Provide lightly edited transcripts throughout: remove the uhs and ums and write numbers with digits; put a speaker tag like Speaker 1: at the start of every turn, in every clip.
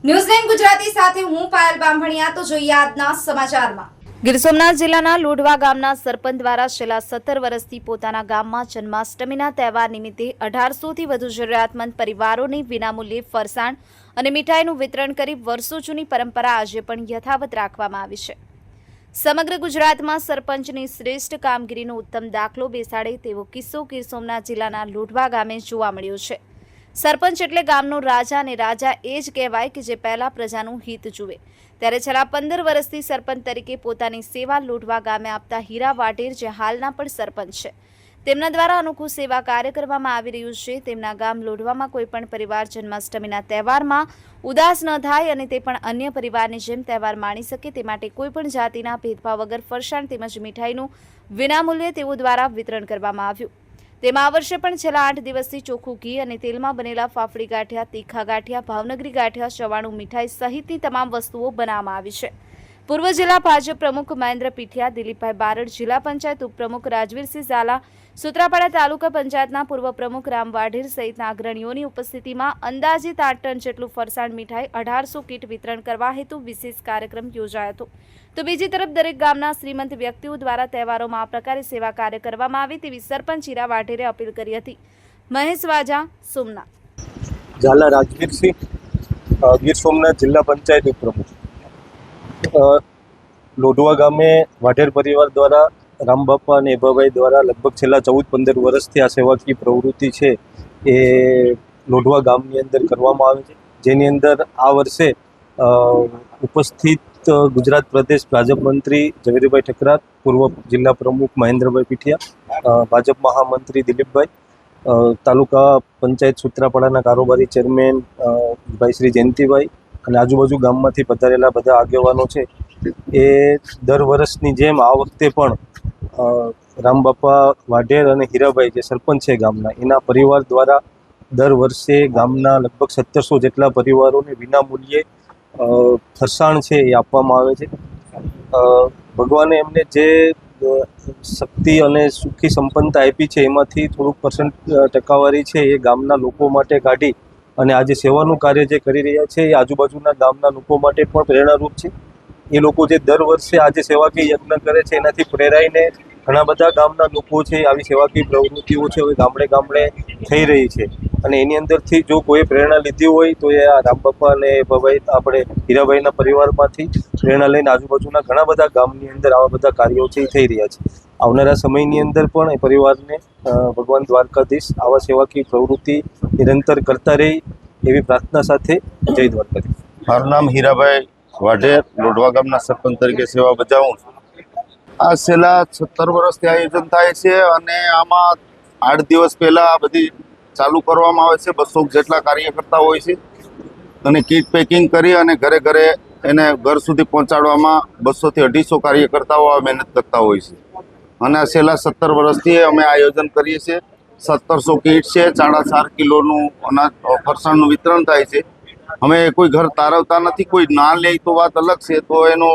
Speaker 1: ન્યૂઝ9 ગુજરાતી સાથે હું પાયલ બામભણિયા। તો જોઈએ આજના સમાચારમાં। ગીર સોમનાથ જિલ્લાના લોઢવા ગામના સરપંચ દ્વારા છેલ્લા 17 વર્ષથી પોતાના ગામમાં જન્માષ્ટમીના તહેવાર નિમિત્તે 1800થી વધુ જરૂરિયાતમંદ પરિવારોને વિનામૂલ્યે ફરસાણ અને મીઠાઈનું વિતરણ કરી વર્ષો જૂની પરંપરા આજે પણ યથાવત રાખવામાં આવી છે। સમગ્ર ગુજરાતમાં સરપંચની શ્રેષ્ઠ કામગીરીનો ઉત્તમ દાખલો બેસાડે તેવો કિસ્સો ગીર સોમનાથ જિલ્લાના લોઢવા ગામે જોવા મળ્યો છે। સરપંચ એટલે ગામનો રાજા અને રાજા એ જ કહેવાય કે જે પહેલા પ્રજાનું હિત જુએ। ત્યારે છેલ્લા 15 વર્ષથી સરપંચ તરીકે પોતાની સેવા લોઢવા ગામે આપતા હીરા વાઢેર જે હાલના પણ સરપંચ છે, તેમના દ્વારા અનોખું સેવા કાર્ય કરવામાં આવી રહ્યું છે। તેમના ગામ લોઢવામાં કોઈ પણ પરિવાર જન્માષ્ટમીના તહેવારમાં ઉદાસ ન થાય અને તે પણ અન્ય પરિવારની જેમ તહેવાર માણી શકે તે માટે કોઈ પણ જાતિના ભેદભાવ વગર ફરસાણ તેમજ મીઠાઈનું વિનામૂલ્યે તેઓ દ્વારા વિતરણ કરવામાં આવ્યું। તેમાં આ વર્ષે પણ છેલ્લા 8 દિવસથી ચોખ્ખું ઘી અને તેલમાં બનેલા ફાફડી ગાંઠિયા, તીખા ગાંઠિયા, ભાવનગરી ગાંઠિયા, ચવાણું મીઠાઈ સહિતની તમામ વસ્તુઓ બનાવવામાં આવી છે। પૂર્વ જિલ્લા ભાજપ પ્રમુખ મહેન્દ્ર પીઠિયા, દિલીપભાઈ બારડ, જિલ્લા પંચાયત ઉપપ્રમુખ રાજવીરસિંહ ઝાલા, સુત્રાપાડા તાલુકા પંચાયતના પૂર્વ પ્રમુખ રામ વાઢેર સહિતના અગ્રણીઓની ઉપસ્થિતિમાં અંદાજિત 8 ટન જેટલું ફરસાણ મીઠાઈ 1800 કીટ વિતરણ કરવા હેતુ વિશેષ કાર્યક્રમ યોજાયો હતો। તો બીજી તરફ દરેક ગામના શ્રીમંત વ્યક્તિઓ દ્વારા તહેવારોમાં આ પ્રકારે સેવા કાર્ય કરવામાં આવે તેવી સરપંચ હીરા વાઢેરે અપીલ કરી હતી। મહેશ વાજા, સોમનાથ।
Speaker 2: ઝાલા રાજવીરસિંહ, ગીર સોમનાથ જિલ્લા પંચાયત ઉપપ્રમુખ। લોઢવા ગામે વાઢેર પરિવાર દ્વારા રામબાપા અને એભાભાઈ દ્વારા લગભગ છેલ્લા 14-15 વર્ષથી આ સેવાકીય પ્રવૃત્તિ છે એ લોઢવા ગામની અંદર કરવામાં આવે છે, જેની અંદર આ વર્ષે ઉપસ્થિત ગુજરાત પ્રદેશ ભાજપ મંત્રી ઝવેરીભાઈ ઠકરાર, પૂર્વ જિલ્લા પ્રમુખ મહેન્દ્રભાઈ પીઠિયા, ભાજપ મહામંત્રી દિલીપભાઈ, તાલુકા પંચાયત સુત્રાપાડાના કારોબારી ચેરમેન ભાઈ શ્રી જયંતિભાઈ અને આજુબાજુ ગામમાંથી પધારેલા બધા આગેવાનો છે એ દર વર્ષની જેમ આ વખતે પણ રામબાપા વાઢેર અને હીરાભાઈ જે સરપંચ છે ગામના, એના પરિવાર દ્વારા દર વર્ષે ગામના લગભગ 1700 જેટલા પરિવારોને વિનામૂલ્યે ફરસાણ છે એ આપવામાં આવે છે। ભગવાને એમને જે શક્તિ અને સુખી સંપન્નતા આપી છે એમાંથી થોડુંક ટકાવારી છે એ ગામના લોકો માટે કાઢી અને આજે સેવાનું કાર્ય જે કરી રહ્યા છે એ આજુબાજુના ગામના લોકો માટે પણ પ્રેરણારૂપ છે। એ લોકો જે દર વર્ષે આજે સેવાકીય યજ્ઞ કરે છે એનાથી પ્રેરાઈને ઘણા બધા ગામના લોકો છે આવી સેવાકીય પ્રવૃત્તિઓ છે હવે ગામડે ગામડે થઈ રહી છે અને એની અંદરથી જો કોઈ પ્રેરણા લીધી હોય તો એ આ રામબાપા અને ભાઈ આપણે હીરાભાઈના પરિવારમાંથી પ્રેરણા લઈને આજુબાજુના ઘણા બધા ગામની અંદર આવા બધા કાર્યો છે એ થઈ રહ્યા છે। આવનારા સમયની અંદર પણ એ પરિવારને ભગવાન દ્વારકાધીશ આવા સેવાકીય પ્રવૃત્તિ નિરંતર કરતા રહે એવી પ્રાર્થના સાથે જય દ્વારકાધીશ।
Speaker 3: મારું નામ હીરાભાઈ વાઢેર, લોઢવા ગામના સરપંચ તરીકે સેવા બજાવું છું। આ છેલ્લા 17 વર્ષથી આયોજન થાય છે અને આમાં 8 દિવસ પહેલા આ બધી ચાલુ કરવામાં આવે છે। 200 જેટલા કાર્યકર્તા હોય છે અને કીટ પેકિંગ કરી અને ઘરે ઘરે એને ઘર સુધી પહોંચાડવામાં 200 થી 250 કાર્યકર્તાઓ આ મહેનત કરતા હોય છે અને આ છેલ્લા 17 વર્ષથી અમે આયોજન કરીએ છીએ। 1700 કીટ છે, 4.5 કિલોનું અનાજ ફરસાણનું વિતરણ થાય છે। અમે કોઈ ઘર તારવતા નથી, કોઈ ના લે તો વાત અલગ છે, તો એનો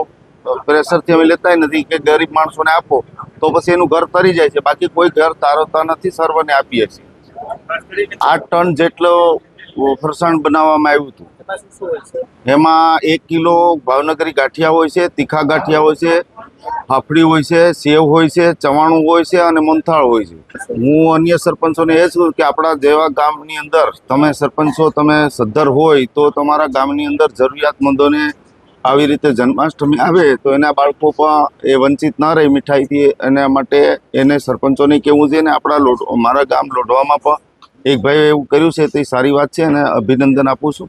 Speaker 3: પ્રેશરથી અમે લેતા નથી કે ગરીબ માણસોને આપો તો પછી એનું ઘર તરી જાય છે, બાકી કોઈ ઘર તારવતા નથી, સર્વને આપીએ છીએ। 8 ટન જેટલો ફરસાણ બનાવવામાં આવ્યું હતું। એમાં 1 કિલો ભાવનગરી ગાંઠિયા હોય છે, તીખા ગાંઠિયા હોય છે, ફાફડી હોય છે, સેવ હોય છે, ચવાણું હોય છે અને મોનથાળ હોય છે। હું અન્ય સરપંચોને એ છું કે આપણા જેવા ગામની અંદર તમે સરપંચો તમે સદ્ધર હોય તો તમારા ગામની અંદર જરૂરિયાતમંદોને આવી રીતે જન્માષ્ટમી આવે તો એના બાળકો પણ એ વંચિત ના રહે મીઠાઈથી, એના માટે એને સરપંચોને કહેવું છે ને આપણા મારા ગામ લોઢવામાં પણ એક ભાઈએ એવું કર્યું છે તે સારી વાત છે અને અભિનંદન આપું છું।